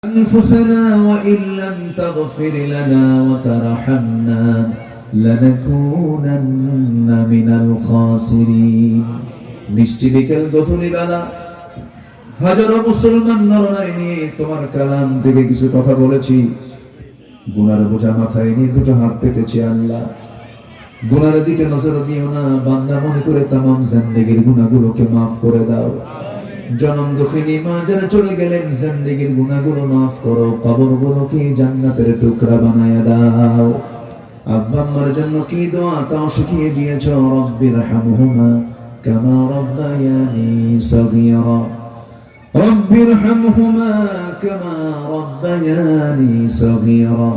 أنفسنا وإن لم تغفر لنا وترحمنا لنكونن من الخاسرين মিষ্টি বিকেল গধূলি বেলা হাজারো মুসলমান নরনারী নিয়ে তোমার কালাম থেকে কিছু কথা বলেছি। গুনার বোঝা মাথায় নিয়ে দুটো হাত পেতেছি। আল্লাহ, গুনার দিকে নজর দিও না, বান্দা মনে করে তামাম জিন্দেগির গুনাহগুলোকে মাফ করে দাও। জনম দুঃখিনী মা যারা চলে গেলেন, জিন্দেগির গুনাহগুলো মাফ করো, কবরগুলোকে জান্নাতের টুকরা বানায়া দাও। আব্বা আম্মার জন্য কি দোয়া তাও শিখিয়ে দিয়েছো। রব্বিরহামহুমা কামা রাব্বায়ানি সগীরা, রব্বিরহামহুমা কামা রাব্বায়ানি সগীরা,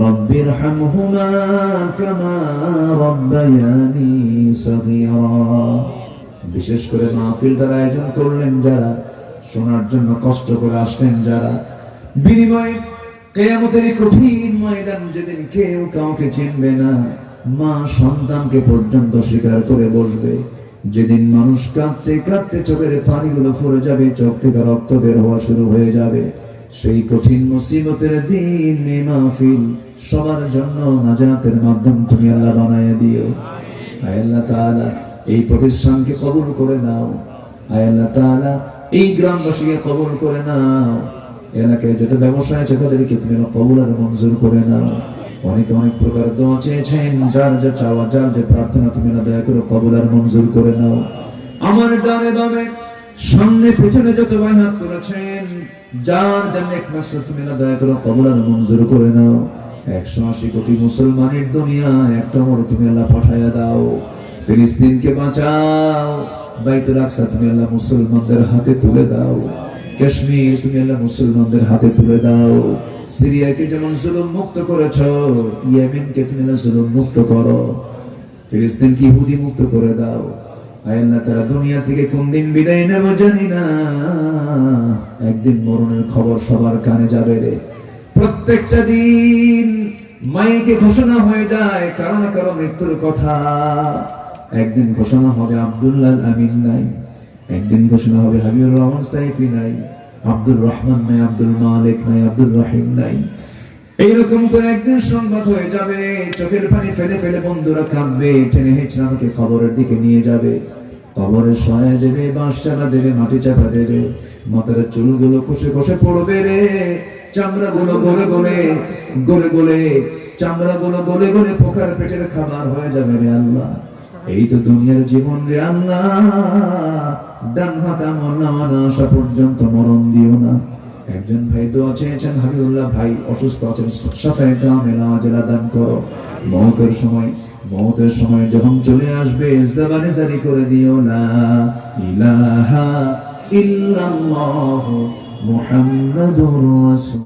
রব্বিরহামহুমা কামা রাব্বায়ানি সগীরা। বিশেষ করে মাহফিলটার আয়োজন করলেন যারা, শোনার জন্য কষ্ট করে আসলেন যারা, বিনিময়ে কিয়ামতের কঠিন ময়দান যেদিন কেউ কাউকে চিনবে না, মা সন্তানকে পর্যন্ত স্বীকার করে বসবে, যেদিন মানুষ কাঁদতে কাঁদতে চোখের পানিগুলো ফুরে যাবে, চোখ থেকে রক্ত বের হওয়া শুরু হয়ে যাবে, সেই কঠিন মুসিবতের দিন এই মাহফিল সবার জন্য নাজাতের মাধ্যম তুমি আল্লাহ বানায়া দিও। আয় আল্লাহ তাআলা এই প্রতিষ্ঠানকে কবুল করে নাও। আয় আল্লাহ তাআলা এই গ্রামবাসীকে কবুল করে নাও। এলাকায় যত ব্যবসা আছে তাদেরকে তুমি কবুল আর মঞ্জুর করে নাও। অনেকে অনেক প্রকার দোয়া চেয়েছেন, যার যা চাওয়া যার যে প্রার্থনা তুমি না দয়া করে কবুল আর মঞ্জুর করে নাও। আমার ডানে বামে সামনে পেছনে যত ভাই হাত তুলেছেন, যার যা নেক মাকসাদ তুমি না দয়া করে কবুল আর মঞ্জুর করে নাও। 180 কোটি মুসলমানের দুনিয়ায় একটা মরে তুমি আল্লাহ পাঠায়া দাও। ফিলিস্তিনকে বাঁচাও, বাইতুল আকসা তুমি আল্লাহ মুসলমানদের হাতে তুলে দাও। কাশ্মীর তুমি আল্লাহ মুসলমানদের হাতে তুলে দাও। সিরিয়াকে যেমন জুলুম মুক্ত করেছো, ইয়েমেনকে তুমি আল্লাহ জুলুম মুক্ত করো। ফিলিস্তিনকে ইহুদি মুক্ত করে দাও। আয় আল্লাহ, তারা দুনিয়া থেকে কোন দিন বিদায় নেব জানি না, একদিন মরণের খবর সবার কানে যাবে রে। প্রত্যেকটা দিন মাইকে ঘোষণা হয়ে যায় কারো না কারো মৃত্যুর কথা। একদিন ঘোষণা হবে আব্দুল্লাহ আমিন নাই, একদিন ঘোষণা হবে হাবিবুর রহমান সাইফি নাই, আব্দুর রহমান নাই, আব্দুল মালিক নাই, আব্দুল রহিম নাই। এইরকম করে একদিন সংবাদ হয়ে যাবে, চোখের পানি ফেলে ফেলে বন্ধুরা কাঁদবে, টেনে হেঁচড়ে আমাকে কবরের দিকে নিয়ে যাবে। কবরের সহায় দেবে, বাঁশ চাপা দেবে, মাটি চাপা দেবে, মাথার চুলগুলো খসে খসে পড়বে রে, চামড়াগুলো গলে গলে গলে গলে চামড়াগুলো গলে গলে পোকার পেটের খাবার হয়ে যাবে রে আল্লাহ। এই তো দুনিয়ার জীবন রে আল্লাহ। ডান হাত আমল নামা না আসা পর্যন্ত মরণ দিও না। একজন ভাই দোয়া চেয়েছেন, হাবিবুল্লাহ ভাই অসুস্থ আছেন, শাফায়ে কামেল আজলা দান করো। মওতের সময় যখন চলে আসবে, জবানে জারি করে দিও লা ইলাহা ইল্লাল্লাহ মুহাম্মাদুর রাসূল।